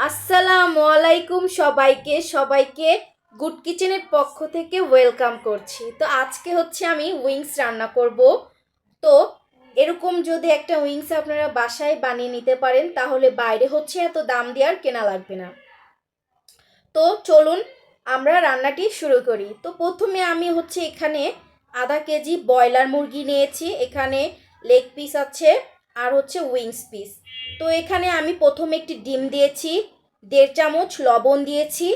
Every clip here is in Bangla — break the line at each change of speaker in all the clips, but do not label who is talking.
আসসালামু আলাইকুম সবাইকে গুড কিচেনের পক্ষ থেকে ওয়েলকাম করছি। তো আজকে হচ্ছে আমি উইংস রান্না করব। তো এরকম যদি একটা উইংস আপনারা বাসায় বানিয়ে নিতে পারেন তাহলে বাইরে হচ্ছে এত দাম দিয়ে আর কেনা লাগবে না। তো চলুন আমরা রান্নাটি শুরু করি। তো প্রথমে আমি হচ্ছে এখানে আধা কেজি ব্রয়লার মুরগি নিয়েছি। এখানে লেগ পিস আছে আর হচ্ছে উইংস পিস। তো এখানে আমি প্রথমে একটি ডিম দিয়েছি, 1.5 চামচ লবণ দিয়েছি,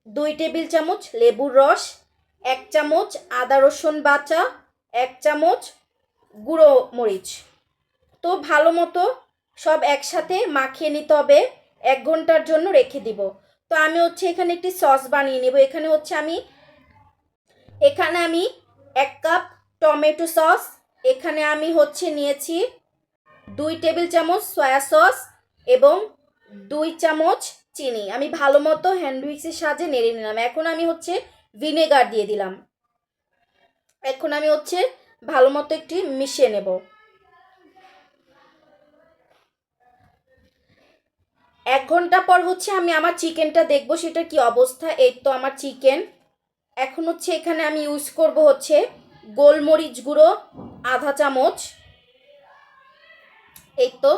2 টেবিল চামচ লেবুর রস, 1 চামচ আদা রসুন বাটা, 1 চামচ গুঁড়ো মরিচ। তো ভালো মতো সব একসাথে মাখিয়ে নিতে হবে, 1 ঘন্টার জন্য রেখে দিব। তো আমি হচ্ছে এখানে একটি সস বানিয়ে নেব। এখানে আমি 1 কাপ টমেটো সস, এখানে আমি হচ্ছে নিয়েছি 2 টেবিল চামচ সয়া সস এবং 2 চামচ চিনি। আমি ভালো মতো হ্যান্ড উইক্সের সাহায্যে নেড়ে নিলাম। এখন আমি হচ্ছে ভিনেগার দিয়ে দিলাম। এখন আমি হচ্ছে ভালো মতো একটু মিশিয়ে নেব। 1 ঘন্টা পর হচ্ছে আমি আমার চিকেনটা দেখবো সেটা কি অবস্থা। এই তো আমার চিকেন। এখন হচ্ছে এখানে আমি ইউজ করব হচ্ছে গোলমরিচ গুঁড়ো আধা চামচ। এই তো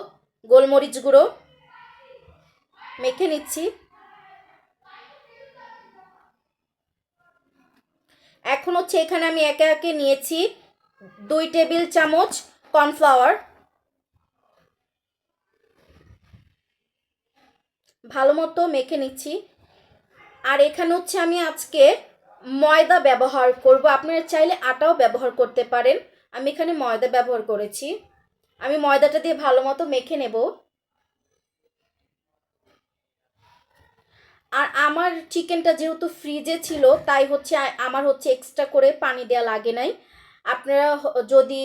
গোলমরিচ গুঁড়ো মেখে নিচ্ছি। এখন হচ্ছে এখানে আমি একে একে নিয়েছি 2 টেবিল চামচ কর্নফ্লাওয়ার। ভালো মতো মেখে নিচ্ছি। আর এখানে হচ্ছে আমি আজকে ময়দা ব্যবহার করব, আপনারা চাইলে আটাও ব্যবহার করতে পারেন। আমি এখানে ময়দা ব্যবহার করেছি। আমি ময়দাটা দিয়ে ভালো মতো মেখে নেব। আর আমার চিকেনটা যেহেতু ফ্রিজে ছিল তাই হচ্ছে আমার হচ্ছে এক্সট্রা করে পানি দেওয়া লাগে নাই। আপনারা যদি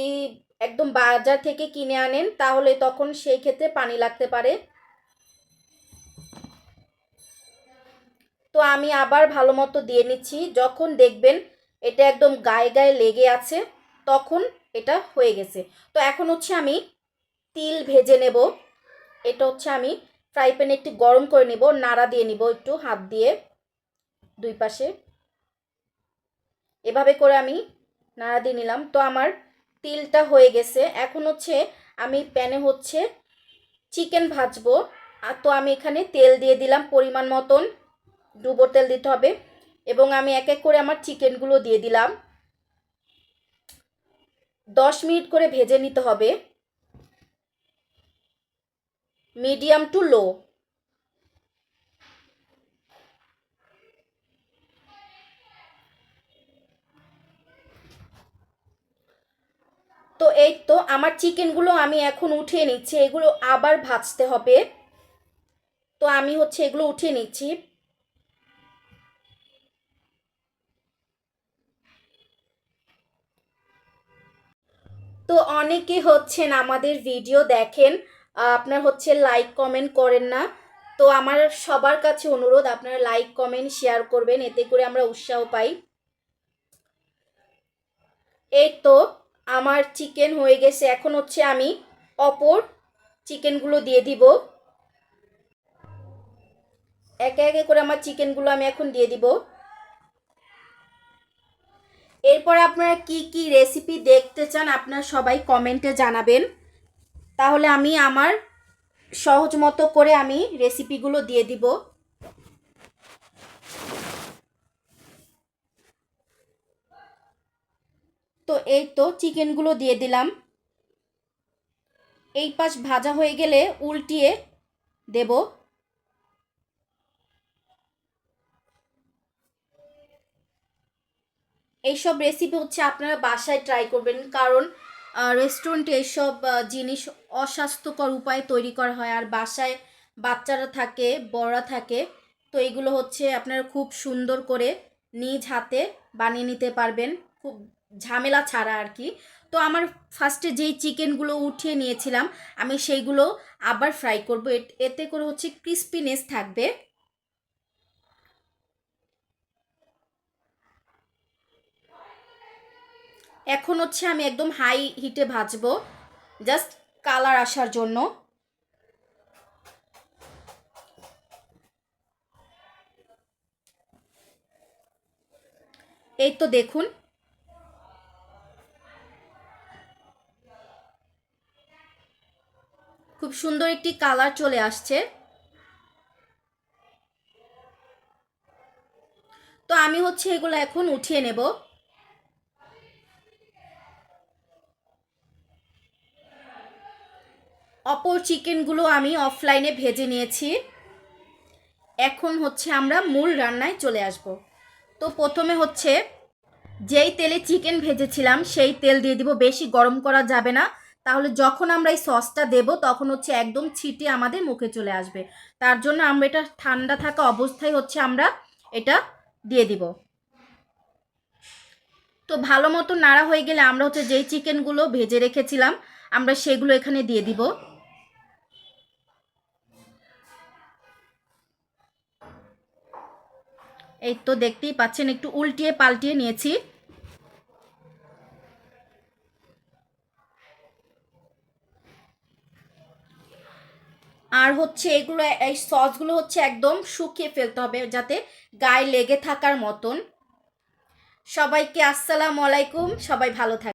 একদম বাজার থেকে কিনে আনেন তাহলে তখন সেই ক্ষেত্রে পানি লাগতে পারে। তো আমি আবার ভালো মতো দিয়ে নিচ্ছি। যখন দেখবেন এটা একদম গায়ে গায়ে লেগে আছে তখন এটা হয়ে গেছে। তো এখন হচ্ছে আমি তিল ভেজে নেব। এটা হচ্ছে আমি ফ্রাই প্যানে একটু গরম করে নেব, নাড়া দিয়ে নিব একটু হাত দিয়ে দুই পাশে। এভাবে করে আমি নাড়া দিয়ে নিলাম। তো আমার তিলটা হয়ে গেছে। এখন হচ্ছে আমি প্যানে হচ্ছে চিকেন ভাজবো। আর তো আমি এখানে তেল দিয়ে দিলাম পরিমাণ মতন, ডুবো তেল দিতে হবে। এবং আমি এক এক করে আমার চিকেনগুলো দিয়ে দিলাম। 10 মিনিট করে ভেজে নিতে হবে, মিডিয়াম টু লো। তো এই তো আমার চিকেনগুলো আমি এখন উঠিয়ে নিচ্ছি। এগুলো আবার ভাজতে হবে। তো আমি হচ্ছে এগুলো উঠিয়ে নিচ্ছি। তো অনেকে হচ্ছেন আমাদের ভিডিও দেখেন, আপনার হচ্ছে লাইক কমেন্ট করেন না। তো আমার সবার কাছে অনুরোধ আপনারা লাইক কমেন্ট শেয়ার করবেন, এতে করে আমরা উৎসাহ পাই। এই তো আমার চিকেন হয়ে গেছে। এখন হচ্ছে আমি অপর চিকেনগুলো দিয়ে দিব। একে একে করে আমার চিকেনগুলো আমি এখন দিয়ে দিব। এরপর আপনারা কি কি রেসিপি দেখতে চান আপনারা সবাই কমেন্টে জানাবেন, তাহলে আমি আমার সহজ মতো করে আমি রেসিপিগুলো দিয়ে দিব। তো এই তো চিকেনগুলো দিয়ে দিলাম। এই পাশ ভাজা হয়ে গেলে উল্টিয়ে দেব। এইসব রেসিপি হচ্ছে আপনারা বাসায় ট্রাই করবেন, কারণ রেস্টুরেন্টে এইসব জিনিস অস্বাস্থ্যকর উপায়ে তৈরি করা হয়। আর বাসায় বাচ্চারা থাকে, বড়রা থাকে, তো এইগুলো হচ্ছে আপনারা খুব সুন্দর করে নিজ হাতে বানিয়ে নিতে পারবেন, খুব ঝামেলা ছাড়া আর কি। তো আমার ফার্স্টে যেই চিকেনগুলো উঠিয়ে নিয়েছিলাম আমি সেইগুলো আবার ফ্রাই করব, এতে করে হচ্ছে ক্রিস্পিনেস থাকবে। এখন হচ্ছে আমি একদম হাই হিটে ভাজবো, জাস্ট কালার আসার জন্য। এই তো দেখুন, খুব সুন্দর একটি কালার চলে আসছে। তো আমি হচ্ছে এগুলো এখন উঠিয়ে নেব। অপর চিকেনগুলো আমি অফলাইনে ভেজে নিয়েছি। এখন হচ্ছে আমরা মূল রান্নায় চলে আসব। তো প্রথমে হচ্ছে যেই তেলে চিকেন ভেজেছিলাম সেই তেল দিয়ে দিব, বেশি গরম করা যাবে না, তাহলে যখন আমরা এই সসটা দেব তখন হচ্ছে একদম ছিটে আমাদের মুখে চলে আসবে। তার জন্য আমরা এটা ঠান্ডা থাকা অবস্থায় হচ্ছে আমরা এটা দিয়ে দিব। তো ভালো মতো নাড়া হয়ে গেলে আমরা হচ্ছে যেই চিকেনগুলো ভেজে রেখেছিলাম আমরা সেগুলো এখানে দিয়ে দিব। এই তো দেখতেই পাচ্ছেন, একটু উল্টিয়ে পাল্টিয়ে নিয়েছি। আর হচ্ছে এগুলো, এই সসগুলো হচ্ছে একদম শুকিয়ে ফেলতে হবে যাতে গায়ে লেগে থাকার মতন। সবাইকে আসসালামু আলাইকুম, সবাই ভালো থাকবে।